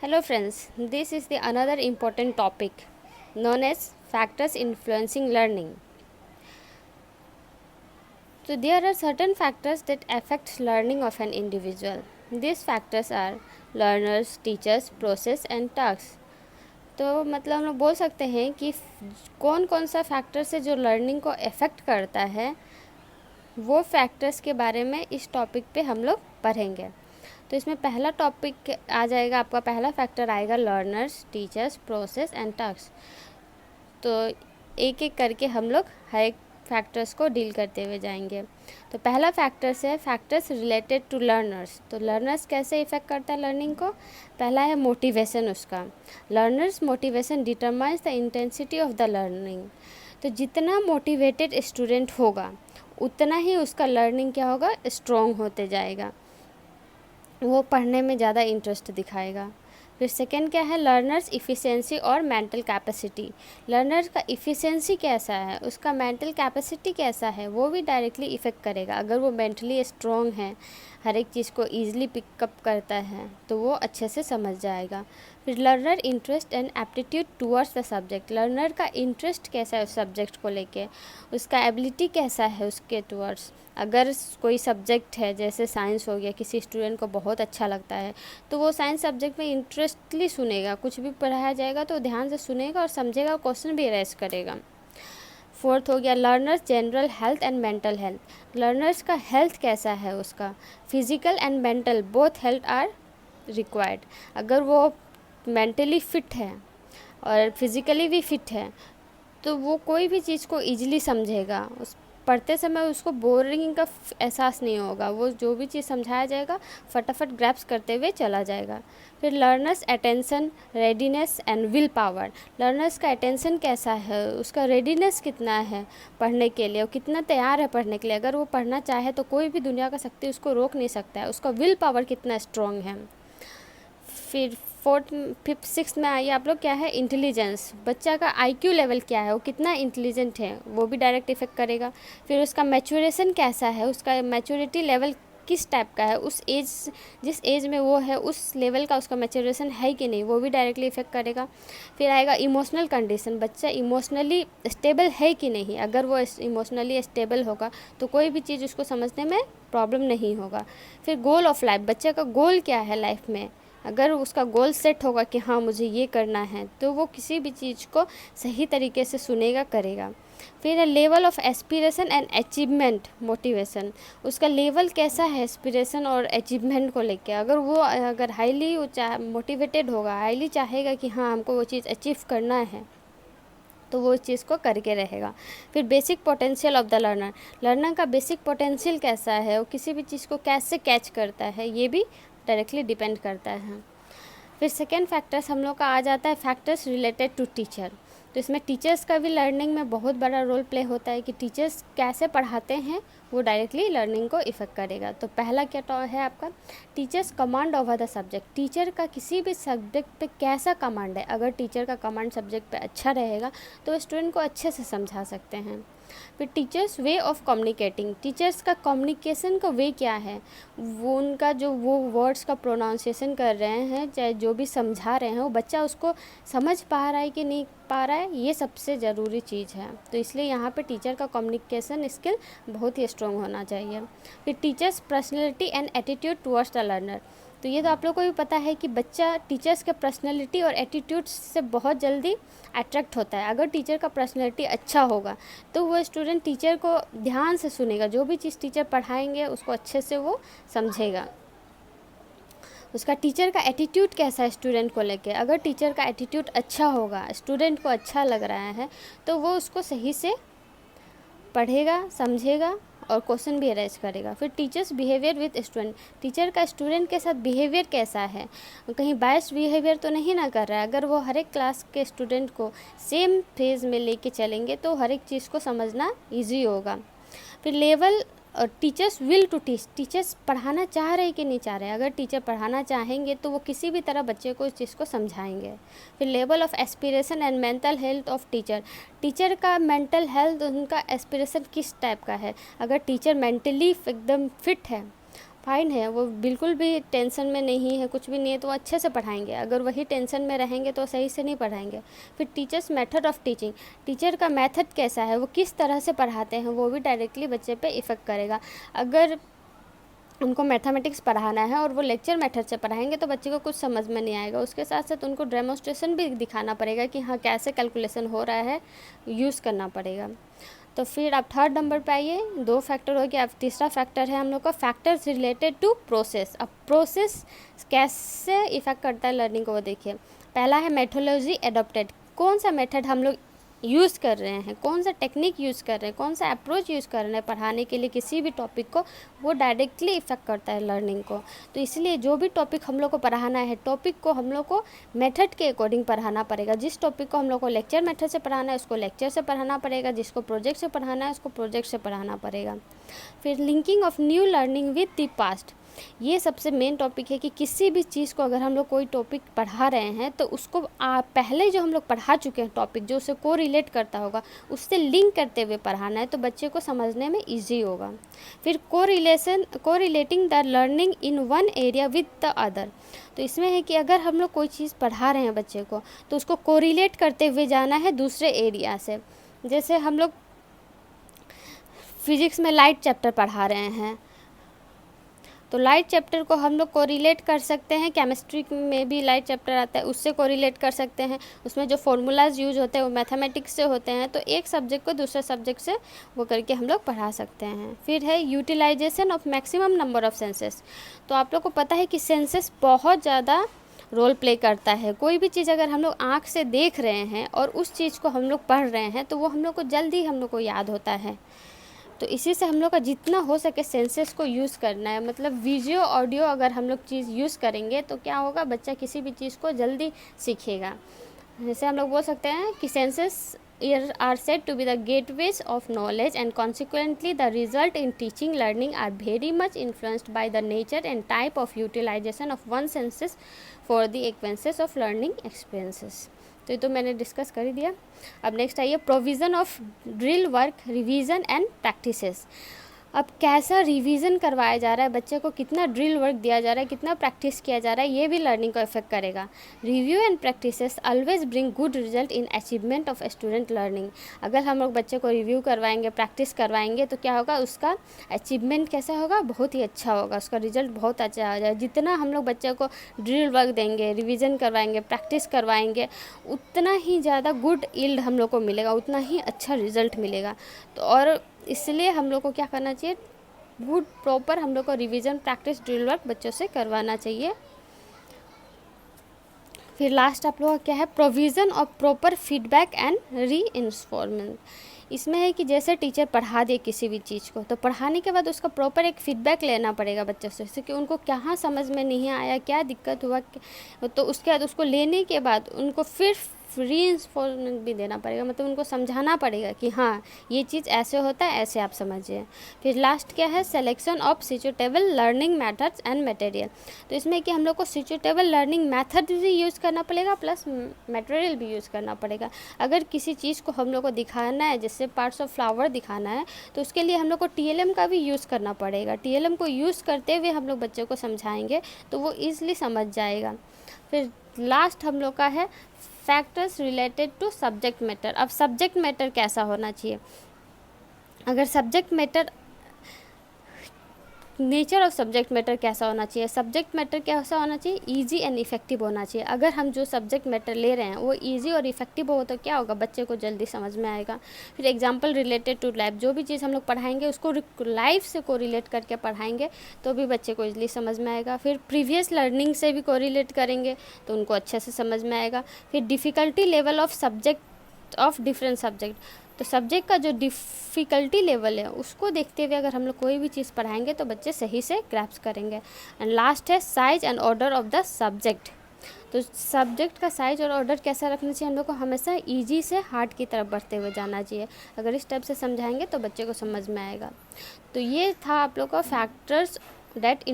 Hello friends, this is the another important topic known as factors influencing learning. So there are certain factors that affect learning of an individual. These factors are learners, teachers, process and tasks. तो मतलब हम लोग बोल सकते हैं कि कौन कौन सा फैक्टर से जो लर्निंग को अफेक्ट करता है वो फैक्टर्स के बारे में इस टॉपिक पे हम लोग पढ़ेंगे। तो इसमें पहला टॉपिक आ जाएगा, आपका पहला फैक्टर आएगा learners, teachers, process and task. तो एक एक करके हम लोग हर एक फैक्टर्स को डील करते हुए जाएंगे। तो पहला फैक्टर्स है फैक्टर्स रिलेटेड टू लर्नर्स। तो लर्नर्स कैसे इफ़ेक्ट करता है लर्निंग को? पहला है मोटिवेशन उसका। Learners motivation determines the intensity of the learning. तो जितना मोटिवेटेड स्टूडेंट होगा उतना ही उसका लर्निंग क्या होगा, स्ट्रॉन्ग होते जाएगा, वो पढ़ने में ज़्यादा इंटरेस्ट दिखाएगा। फिर सेकंड क्या है, लर्नर्स इफ़िशेंसी और मेंटल कैपेसिटी। लर्नर का इफ़िशेंसी कैसा है, उसका मेंटल कैपेसिटी कैसा है, वो भी डायरेक्टली इफ़ेक्ट करेगा। अगर वो मेंटली स्ट्रॉन्ग है, हर एक चीज़ को ईजिली पिकअप करता है, तो वो अच्छे से समझ जाएगा। फिर learner interest and aptitude towards the subject. Learner का इंटरेस्ट कैसा है उस सब्जेक्ट को लेके, उसका एबिलिटी कैसा है उसके टूवर्ड्स। अगर कोई सब्जेक्ट है जैसे साइंस हो गया, किसी स्टूडेंट को बहुत अच्छा लगता है तो वो साइंस सब्जेक्ट में इंटरेस्टली सुनेगा, कुछ भी पढ़ाया जाएगा तो ध्यान से सुनेगा और समझेगा, क्वेश्चन भी रेज करेगा। फोर्थ हो गया learners general health and mental health. Learners का हेल्थ कैसा है, उसका physical and mental both health are required. अगर वो मेंटली फिट है और फिज़िकली भी फिट है तो वो कोई भी चीज़ को ईजिली समझेगा, उस पढ़ते समय उसको बोरिंग का एहसास नहीं होगा, वो जो भी चीज़ समझाया जाएगा फटाफट ग्रैप्स करते हुए चला जाएगा। फिर learners attention, readiness and will power. Learners का अटेंशन कैसा है, उसका रेडीनेस कितना है पढ़ने के लिए, वो कितना तैयार है पढ़ने के लिए। अगर वो पढ़ना चाहे तो कोई भी दुनिया का शक्ति उसको रोक नहीं सकता है। उसका विल पावर कितना स्ट्रॉन्ग है। फिर फोर्थ, फिफ्थ, सिक्स में आइए आप लोग, क्या है इंटेलिजेंस। बच्चा का आईक्यू लेवल क्या है, वो कितना इंटेलिजेंट है, वो भी डायरेक्ट इफेक्ट करेगा। फिर उसका मैच्योरेशन कैसा है, उसका मैच्योरिटी लेवल किस टाइप का है, उस एज, जिस एज में वो है उस लेवल का उसका मैच्योरेशन है कि नहीं, वो भी डायरेक्टली इफेक्ट करेगा। फिर आएगा इमोशनल कंडीशन, बच्चा इमोशनली स्टेबल है कि नहीं। अगर वो इमोशनली स्टेबल होगा तो कोई भी चीज़ उसको समझने में प्रॉब्लम नहीं होगा। फिर गोल ऑफ लाइफ, बच्चे का गोल क्या है लाइफ में। अगर उसका गोल सेट होगा कि हाँ मुझे ये करना है, तो वो किसी भी चीज़ को सही तरीके से सुनेगा, करेगा। फिर level of aspiration and achievement motivation. उसका लेवल कैसा है एस्पिरेशन और अचीवमेंट को लेके। अगर हाईली मोटिवेटेड होगा, हाईली चाहेगा कि हाँ हमको वो चीज़ अचीव करना है, तो वो इस चीज़ को करके रहेगा। फिर basic potential of the learner. Learner का बेसिक पोटेंशियल कैसा है, वो किसी भी चीज़ को कैसे कैच करता है, ये भी डायरेक्टली डिपेंड करता है। फिर सेकेंड फैक्टर्स हम लोग का आ जाता है फैक्टर्स रिलेटेड टू टीचर। तो इसमें टीचर्स का भी लर्निंग में बहुत बड़ा रोल प्ले होता है कि टीचर्स कैसे पढ़ाते हैं, वो डायरेक्टली लर्निंग को इफेक्ट करेगा। तो पहला क्या है आपका, teachers command over the subject. Teacher का किसी भी सब्जेक्ट पे कैसा कमांड है, अगर टीचर का कमांड सब्जेक्ट पे अच्छा रहेगा तो स्टूडेंट को अच्छे से समझा सकते हैं। फिर teachers way of communicating. Teachers का कम्युनिकेशन का वे क्या है, वो उनका जो वो वर्ड्स का प्रोनाउंसिएशन कर रहे हैं, चाहे जो भी समझा रहे हैं, वो बच्चा उसको समझ पा रहा है कि नहीं पा रहा है, ये सबसे ज़रूरी चीज़ है। तो इसलिए यहाँ पे टीचर का कम्युनिकेशन स्किल बहुत ही स्ट्रॉन्ग होना चाहिए। फिर teachers personality and attitude towards the learner. तो ये तो आप लोग को भी पता है कि बच्चा टीचर्स के पर्सनैलिटी और एटीट्यूड से बहुत जल्दी अट्रैक्ट होता है। अगर टीचर का पर्सनैलिटी अच्छा होगा तो वो स्टूडेंट टीचर को ध्यान से सुनेगा, जो भी चीज़ टीचर पढ़ाएंगे उसको अच्छे से वो समझेगा। उसका टीचर का एटीट्यूड कैसा है स्टूडेंट को लेके। अगर टीचर का एटीट्यूड अच्छा होगा, स्टूडेंट को अच्छा लग रहा है, तो वो उसको सही से पढ़ेगा, समझेगा और क्वेश्चन भी अरेंज करेगा। फिर teachers behaviour with student. Teacher का स्टूडेंट के साथ बिहेवियर कैसा है, कहीं बायस्ड बिहेवियर तो नहीं ना कर रहा है। अगर वो हर एक क्लास के स्टूडेंट को सेम फेज में लेके चलेंगे तो हर एक चीज़ को समझना ईजी होगा। फिर लेवल और teachers will to teach. Teachers पढ़ाना चाह रहे कि नहीं चाह रहे। अगर टीचर पढ़ाना चाहेंगे तो वो किसी भी तरह बच्चे को इस चीज़ को समझाएंगे। फिर level of aspiration and mental health of teacher. Teacher का मेंटल हेल्थ, उनका एस्पिरेशन किस टाइप का है। अगर टीचर मेंटली एकदम फिट है फाइन है, वो बिल्कुल भी टेंशन में नहीं है, कुछ भी नहीं है, तो वो अच्छे से पढ़ाएंगे। अगर वही टेंशन में रहेंगे तो सही से नहीं पढ़ाएंगे। फिर teachers method of teaching, teacher का मेथड कैसा है, वो किस तरह से पढ़ाते हैं, वो भी डायरेक्टली बच्चे पे इफ़ेक्ट करेगा। अगर उनको मैथमेटिक्स पढ़ाना है और वो लेक्चर मेथड से पढ़ाएंगे तो बच्चे को कुछ समझ में नहीं आएगा। उसके साथ साथ उनको डेमोस्ट्रेशन भी दिखाना पड़ेगा कि हाँ कैसे कैलकुलेशन हो रहा है, यूज़ करना पड़ेगा। तो फिर आप थर्ड नंबर पे आइए। 2 फैक्टर हो गया। अब तीसरा फैक्टर है हम लोग का फैक्टर्स रिलेटेड टू प्रोसेस। अब प्रोसेस कैसे इफ़ेक्ट करता है लर्निंग को, वो देखिए। पहला है मेथोलॉजी एडॉप्टेड, कौन सा मेथड हम लोग यूज़ कर रहे हैं, कौन सा टेक्निक यूज़ कर रहे हैं, कौन सा अप्रोच यूज़ कर रहे हैं पढ़ाने के लिए किसी भी टॉपिक को, वो डायरेक्टली इफ़ेक्ट करता है लर्निंग को। तो इसलिए जो भी टॉपिक हम लोग को पढ़ाना है, टॉपिक को हम लोग को मेथड के अकॉर्डिंग पढ़ाना पड़ेगा। जिस टॉपिक को हम लोग को लेक्चर मेथड से पढ़ाना है उसको लेक्चर से पढ़ाना पड़ेगा, जिसको प्रोजेक्ट से पढ़ाना है उसको प्रोजेक्ट से पढ़ाना पड़ेगा। फिर linking of new learning with the past, ये सबसे मेन टॉपिक है कि किसी भी चीज़ को अगर हम लोग कोई टॉपिक पढ़ा रहे हैं तो उसको पहले जो हम लोग पढ़ा चुके हैं टॉपिक, जो उसे को रिलेट करता होगा, उससे लिंक करते हुए पढ़ाना है तो बच्चे को समझने में ईजी होगा। फिर को relating the learning in one area with the other, तो इसमें है कि अगर हम लोग कोई चीज़ पढ़ा रहे हैं बच्चे को तो उसको को रिलेट करते हुए जाना है दूसरे एरिया से। जैसे हम लोग फिजिक्स में लाइट चैप्टर पढ़ा रहे हैं तो लाइट चैप्टर को हम लोग कोरिलेट कर सकते हैं, केमिस्ट्री में भी लाइट चैप्टर आता है उससे कोरिलेट कर सकते हैं। उसमें जो फॉर्मूलाज यूज होते हैं वो मैथमेटिक्स से होते हैं, तो एक सब्जेक्ट को दूसरे सब्जेक्ट से वो करके हम लोग पढ़ा सकते हैं। फिर है utilisation of maximum number of senses, तो आप लोग को पता है कि सेंसेस बहुत ज़्यादा रोल प्ले करता है। कोई भी चीज़ अगर हम लोग आँख से देख रहे हैं और उस चीज़ को हम लोग पढ़ रहे हैं तो वो हम लोग को जल्दी हम लोग को याद होता है। तो इसी से हम लोग का जितना हो सके सेंसेस को यूज़ करना है, मतलब वीडियो ऑडियो अगर हम लोग चीज़ यूज़ करेंगे तो क्या होगा, बच्चा किसी भी चीज़ को जल्दी सीखेगा। जैसे हम लोग बोल सकते हैं कि senses are said to be the gateways of knowledge and consequently the result in teaching learning are very much influenced by the nature and type of utilization of one senses for the acquaintance of learning experiences। तो ये तो मैंने discuss कर ही दिया। अब next आइए provision of drill work, revision and practices. अब कैसा रिवीजन करवाया जा रहा है, बच्चे को कितना ड्रिल वर्क दिया जा रहा है, कितना प्रैक्टिस किया जा रहा है, ये भी लर्निंग को इफेक्ट करेगा। Review and practices always bring good result in achievement of student learning. अगर हम लोग बच्चे को रिव्यू करवाएंगे, प्रैक्टिस करवाएंगे तो क्या होगा, उसका अचीवमेंट कैसा होगा, बहुत ही अच्छा होगा, उसका रिजल्ट बहुत अच्छा आ जाएगा। जितना हम लोग बच्चे को ड्रिल वर्क देंगे, रिविज़न करवाएंगे, प्रैक्टिस करवाएंगे, उतना ही ज़्यादा गुड यील्ड हम लोग को मिलेगा, उतना ही अच्छा रिजल्ट मिलेगा। तो और इसलिए हम लोग को क्या करना चाहिए, गुड प्रॉपर हम लोग को रिवीजन, प्रैक्टिस, ड्रिल वर्क बच्चों से करवाना चाहिए। फिर लास्ट आप लोगों का क्या है, provision of proper feedback and reinforcement. इसमें है कि जैसे टीचर पढ़ा दे किसी भी चीज़ को तो पढ़ाने के बाद उसका प्रॉपर एक फीडबैक लेना पड़ेगा बच्चों से, जैसे कि उनको कहाँ समझ में नहीं आया, क्या दिक्कत हुआ, तो उसके बाद उसको लेने के बाद उनको फिर रीइंफोर्समेंट भी देना पड़ेगा, मतलब उनको समझाना पड़ेगा कि हाँ ये चीज़ ऐसे होता है, ऐसे आप समझिए। फिर लास्ट क्या है, selection of suitable learning methods and material. तो इसमें कि हम लोग को सिचुएटेबल लर्निंग मेथड भी यूज़ करना पड़ेगा प्लस मटेरियल भी यूज़ करना पड़ेगा। अगर किसी चीज़ को हम लोग को दिखाना है, जैसे पार्ट्स ऑफ फ्लावर दिखाना है, तो उसके लिए हम लोग को TLM का भी यूज़ करना पड़ेगा। TLM को यूज़ करते हुए हम लोग बच्चे को समझाएंगे तो वो ईज़िली समझ जाएगा। फिर लास्ट हम लोग का है factors related to subject matter. अब सब्जेक्ट मैटर कैसा होना चाहिए, अगर subject matter, nature of subject matter कैसा होना चाहिए, सब्जेक्ट मैटर कैसा होना चाहिए, इजी एंड इफेक्टिव होना चाहिए। अगर हम जो सब्जेक्ट मैटर ले रहे हैं वो इजी और इफेक्टिव हो तो क्या होगा, बच्चे को जल्दी समझ में आएगा। फिर एग्जांपल रिलेटेड टू लाइफ, जो भी चीज़ हम लोग पढ़ाएंगे उसको लाइफ से कोरिलेट करके पढ़ाएंगे तो भी बच्चे को इजीली समझ में आएगा। फिर प्रीवियस लर्निंग से भी कोरिलेट करेंगे तो उनको अच्छे से समझ में आएगा। फिर difficulty level of subject of different subject, तो सब्जेक्ट का जो डिफ़िकल्टी लेवल है उसको देखते हुए अगर हम लोग कोई भी चीज़ पढ़ाएंगे तो बच्चे सही से ग्रैस्प करेंगे। एंड लास्ट है size and order of the subject. तो सब्जेक्ट का साइज और ऑर्डर कैसा रखना चाहिए, हम लोग को हमेशा इजी से हार्ड की तरफ बढ़ते हुए जाना चाहिए। अगर इस टाइप से समझाएंगे तो बच्चे को समझ में आएगा। तो ये था आप लोग का फैक्टर्स दैट